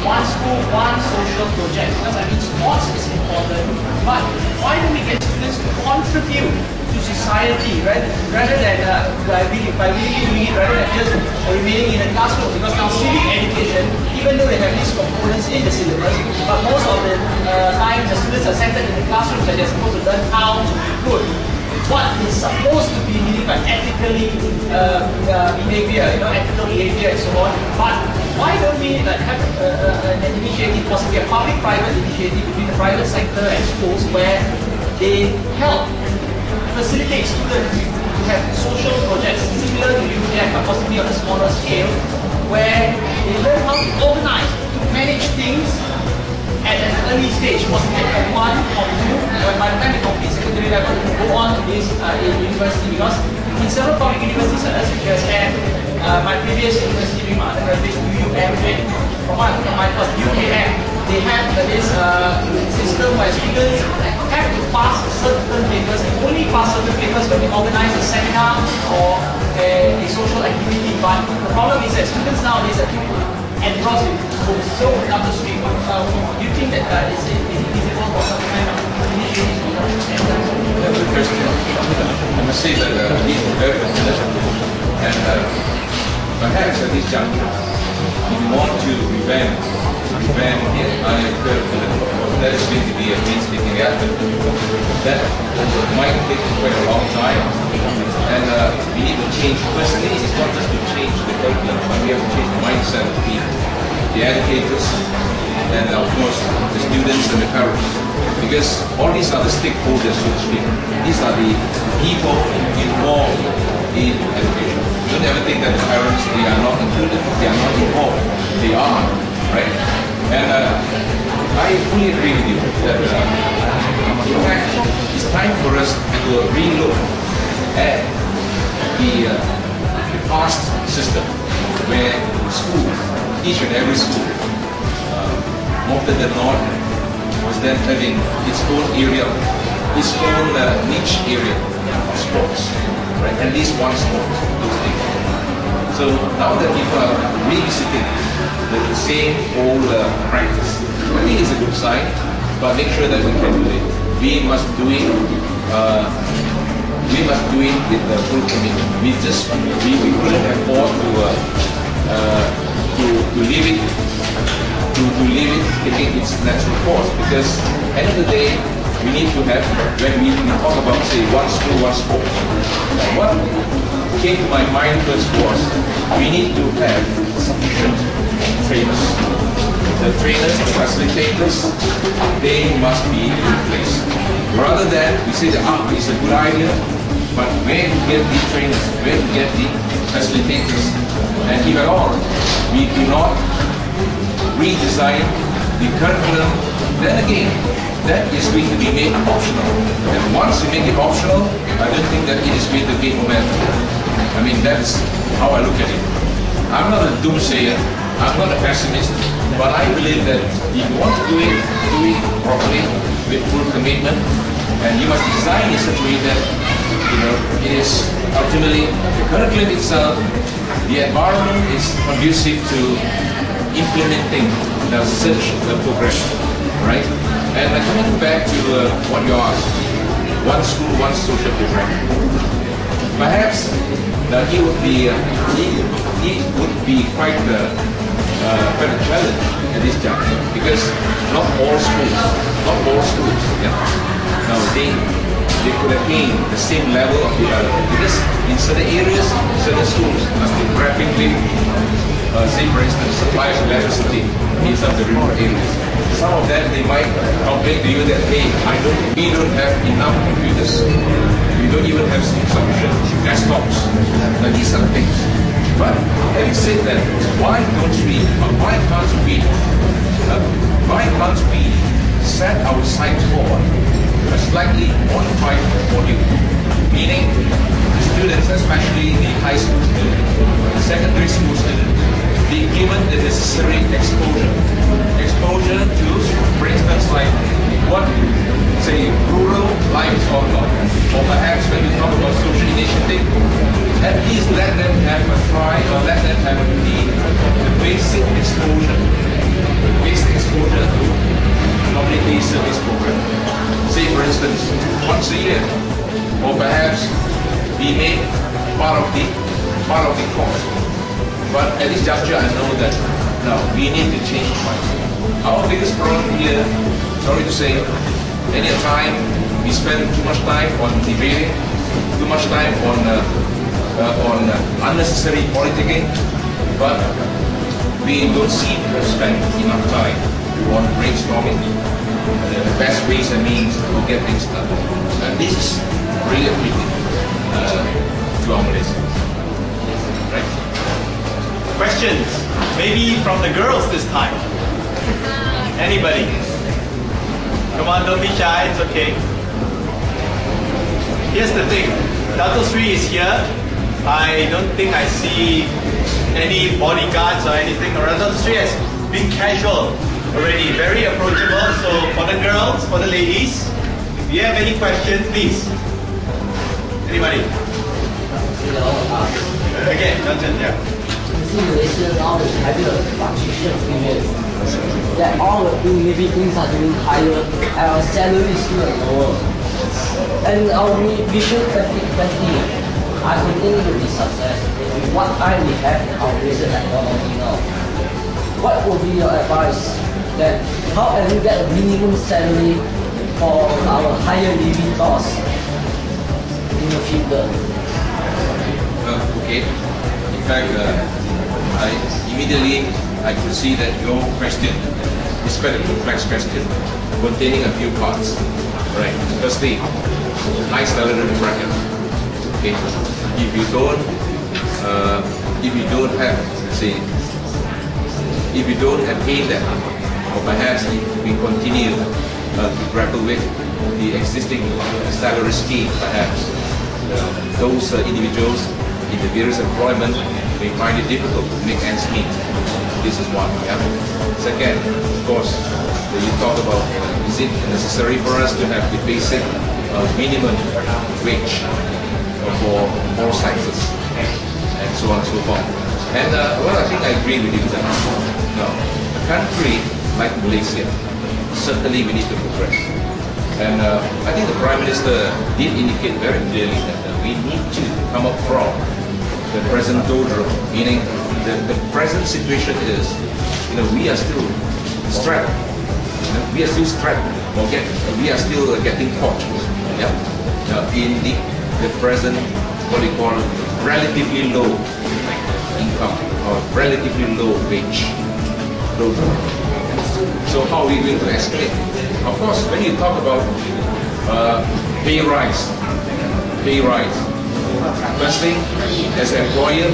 one school, one social project. Because I mean, sports is important, but why don't we get students to contribute to society rather than by really doing it, rather than just remaining in the classroom? Because now civic education, even though they have these components in the syllabus, but most of the time the students are centered in the classrooms and they're supposed to learn how to be good. What is supposed to be meaning by ethically behavior, ethical behavior and so on. But why don't we have an initiative, possibly a public-private initiative between the private sector and schools where they help facilitate students to have social projects similar to UTM, but possibly on a smaller scale, where they learn how to organize, to manage things at an early stage, possibly at Form 1 or 2, when by the time they complete secondary level, they go on to this in university. Because in several public universities, such as my previous university during my undergraduate, UUM, from what I thought, UKM, they have this system where students have to pass certain papers and only pass certain papers when they organize a seminar or a social activity. But the problem is that students nowadays are engrossed in books so upstream. Do you think that is it feasible for some kind of initiative? I must say that these are very considerate, and perhaps at this juncture, if you want to revamp the entire curriculum, that is going to be a painstaking effort. That might take quite a long time, and we need to change. Firstly, it's not just to change the curriculum, but we have to change the mindset of the people, the educators, and of course the students and the parents. Because all these are the stakeholders, so to speak. These are the people involved in education. Don't ever think that the parents, they are not included, they are not involved. They are, right? And I fully agree with you that in fact, it's time for us to relook at the past system where school, each and every school, more often than not, was then having its own area, its own niche area of sports, right? At least one sport, those things. So now that people are revisiting the same old practice, I think it's a good sign, but make sure that we can do it. We must do it. We must do it with the full commitment. We couldn't afford to leave it. To leave it taking its natural course, because at the end of the day, we need to have, when we talk about, say, one school, one sport, what came to my mind first was, we need to have sufficient trainers. The trainers, the facilitators, they must be in place. Rather than, we say that, it's a good idea, but where to get the trainers, where to get the facilitators? And if at all, we do not redesign the curriculum, then again, that is going to be made optional. And once we make it optional, I don't think that it is going to gain momentum. I mean, that's how I look at it. I'm not a doomsayer, I'm not a pessimist, but I believe that if you want to do it properly, with full commitment, and you must design in such a way that, it is ultimately the curriculum itself, the environment is conducive to implementing the progression, right? And coming back to what you asked, one school, one social program. Perhaps it would be quite a challenge at this juncture, because not all schools, now they could attain the same level of development, because in certain areas, certain schools must be grappling with, say for instance, supply of electricity in some of the remote areas. Some of them, they might complain to you that, hey, we don't have enough computers. We don't even have sufficient desktops. Now these are the things. But having said that, why can't we set our sights forward a slightly modified module? Meaning, the students, especially the high school students, the secondary school students, be given the necessary exposure to, for instance, like what, say, rural life is all about, or perhaps when we talk about social initiative, at least let them have a try, or let them have the basic exposure. once a year, or perhaps be made part of the cost. But at this juncture, I know that now we need to change mindset. Our biggest problem here, sorry to say, any time we spend too much time on debating, too much time on unnecessary politicking, but we don't seem to spend enough time on brainstorming the best ways and means to get things done. And this is really a pity to our Malaysians. Right? Questions? Maybe from the girls this time. Anybody? Come on, don't be shy, it's okay. Here's the thing, Dato Sri is here. I don't think I see any bodyguards or anything around. Dato Sri has been casual already, very approachable. So for the girls, for the ladies, if you have any questions, please. Anybody? Again, Johnson, yeah. See, Malaysia now is having a fluctuation period. That all maybe things are doing higher and our salary is still lower. And our vision 2020, I think it will be success. With what time we have in our Malaysian economy now. What would be your advice that how can we get a minimum salary for our higher living costs in the future? Okay. In fact, I could see that your question is quite a complex question, containing a few parts. Right. Firstly, high salary bracket. Okay. If you don't have, say, if you don't attain that, or perhaps if we continue to grapple with the existing salary scheme, perhaps those individuals in the various employment may find it difficult to make ends meet. This is one. Yeah. Second, of course, you talk about is it necessary for us to have the basic minimum wage for all sectors and so on and so forth. And well, I think I agree with you that now a country like Malaysia, certainly we need to progress. And I think the Prime Minister did indicate very clearly that we need to come up from the present doldrum, meaning the present situation is, we are still strapped. We are still strapped, or we are still getting caught. Yeah. In the present, what we call relatively low income or relatively low wage. So how are we going to escalate? Of course, when you talk about pay rise. First thing, as an employer,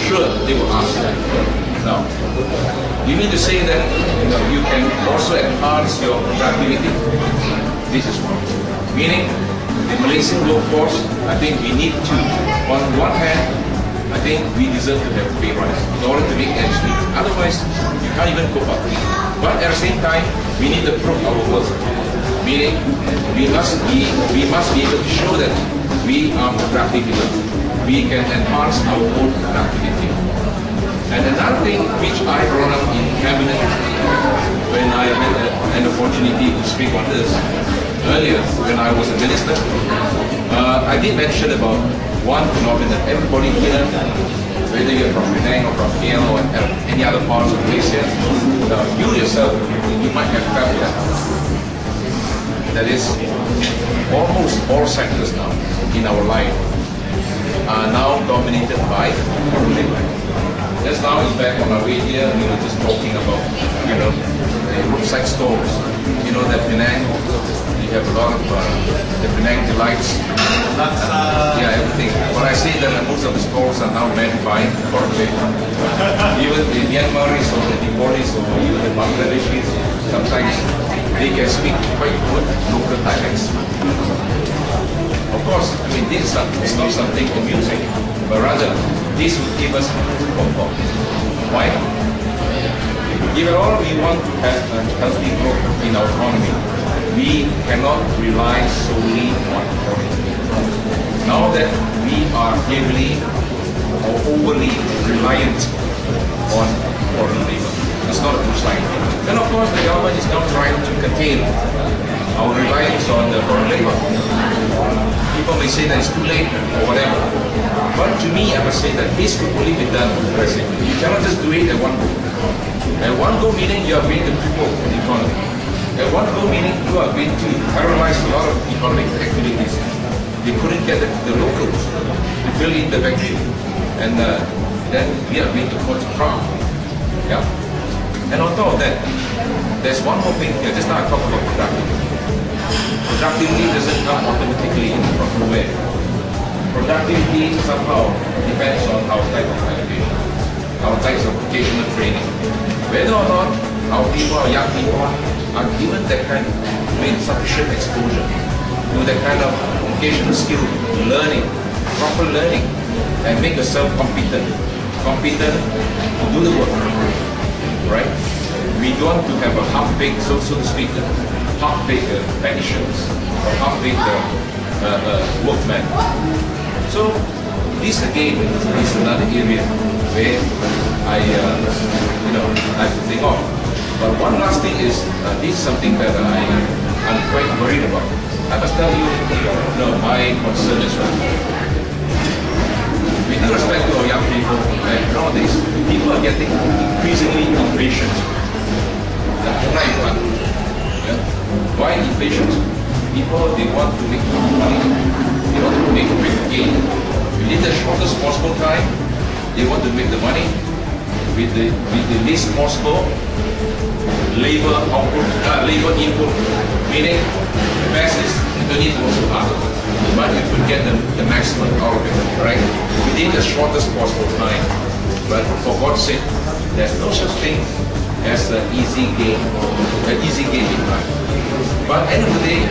sure, they will ask that. Now, you mean to say that you can also enhance your productivity? This is one. Meaning, the Malaysian workforce, I think we need to, on one hand, I think we deserve to have a pay rise in order to make ends meet. Otherwise, you can't even cope up. But at the same time, we need to prove our worth. Meaning, we must be able to show that we are productive enough. We can enhance our own productivity. And another thing which I brought up in cabinet when I had an opportunity to speak on this earlier when I was a minister, I did mention about one phenomenon. Everybody here, whether you're from Penang or from Keat or any other parts of Malaysia, you yourself, you might have felt that is almost all sectors now in our life are now dominated by foreign labor. Just now, in fact, on our way here, we were just talking about, the roadside stores. You know that Penang, we have a lot of the Penang delights. Yeah, everything. But I see that most of the stores are now manned by foreign labor. Even the Myanmaris or the Nepalis or even the Bangladeshis, sometimes they can speak quite good local dialects. Of course, I mean, this is not something amusing, but rather this will give us comfort. Why? If at all we want to have a healthy growth in our economy, we cannot rely solely on foreign labor. Now that we are heavily or overly reliant on foreign labor, it's not a good sign. And of course, the government is now trying to curtail our reliance on the foreign labor. People may say that it's too late or whatever. But to me, I must say that this could only be done progressively. You cannot just do it at one go. At one go meaning you are going to cripple the economy. At one go meaning you are going to paralyze a lot of economic activities. They couldn't get the locals to fill in the vacuum. And then we are going to cause a crowd. Yeah? And on top of that, there's one more thing here. Just now I talked about productivity. Productivity doesn't come automatically from nowhere. Productivity somehow depends on our type of education, our types of vocational training. Whether or not our people, our young people, are given that kind of sufficient exposure to that kind of vocational skill, learning, proper learning, and make yourself competent to do the work, right? We don't want to have a half-baked, so to speak, half-baked technicians or half-baked workmen. So this again is another area where I have to think of. But one last thing is, this is something that I'm quite worried about. I must tell you, my concern is well. With due respect to our young people, nowadays, people are getting increasingly impatient. Why impatient? People, they want to make money. They want to make a quick gain. Within the shortest possible time, they want to make the money with the least possible labor output, labor input. Meaning, the best is you don't need to work so hard, but you could get the maximum out of it, right? Within the shortest possible time. But for God's sake, there's no such thing as an easy game in life. But at the end of the day,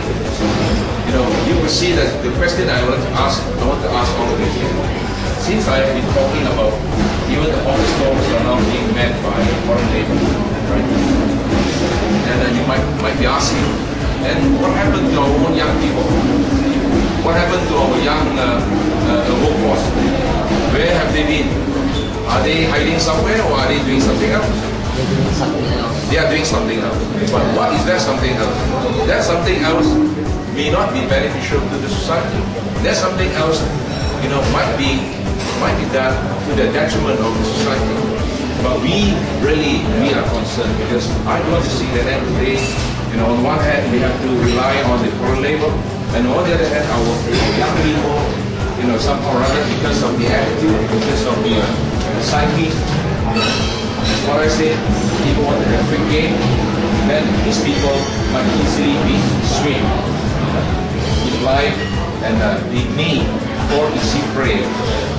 you will see that the question I want to ask all of you here. Since I have been talking about even the office jobs are now being met by foreign labor, right? And then you might be asking, and what happened to our own young people? What happened to our young workforce? Where have they been? Are they hiding somewhere or are they doing something else? They are doing something else. But what is that something else? That something else may not be beneficial to the society. That something else, might be done to the detriment of the society. But we are concerned because I want to see that every day, on one hand we have to rely on the foreign labor, and on the other hand our young people, somehow or other, because of the attitude, because of the psyche. That's what I say. People want to have quick gain, then these people might easily be swayed in life, and they may fall easy prey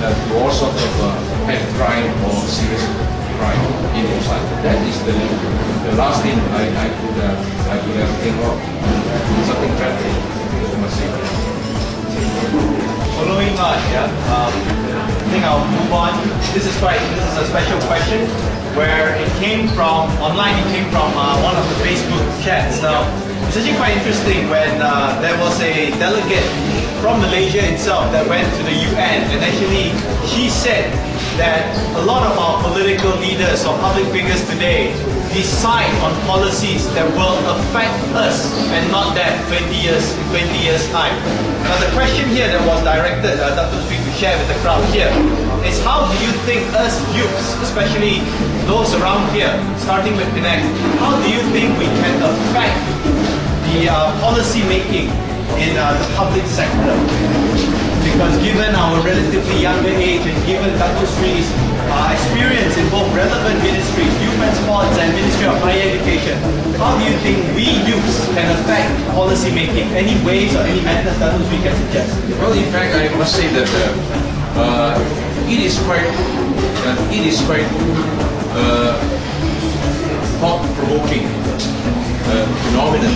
to all sorts of hate crime or serious crime in society. That is the last thing I could ever think of. Something tragic, I must say. Following on, I think I'll move on. This is a special question where it came from online. It came from one of the Facebook chats. Now, it's actually quite interesting when there was a delegate from Malaysia itself that went to the UN, and actually she said that a lot of our political leaders or public figures today decide on policies that will affect us and not that 20 years time. Now the question here that was directed, Dr. Sri, to share with the crowd here is, how do you think us youths, especially those around here, starting with Penang, how do you think we can affect the policy making in the public sector? Because given our relatively younger age and given Dr. Sri's experience in both relevant ministries, Youth and Sports and Ministry of Higher Education, how do you think we youths can affect policy making? Any ways or any methods Dr. Sri can suggest? Well, in fact, I must say that it is quite thought-provoking phenomenon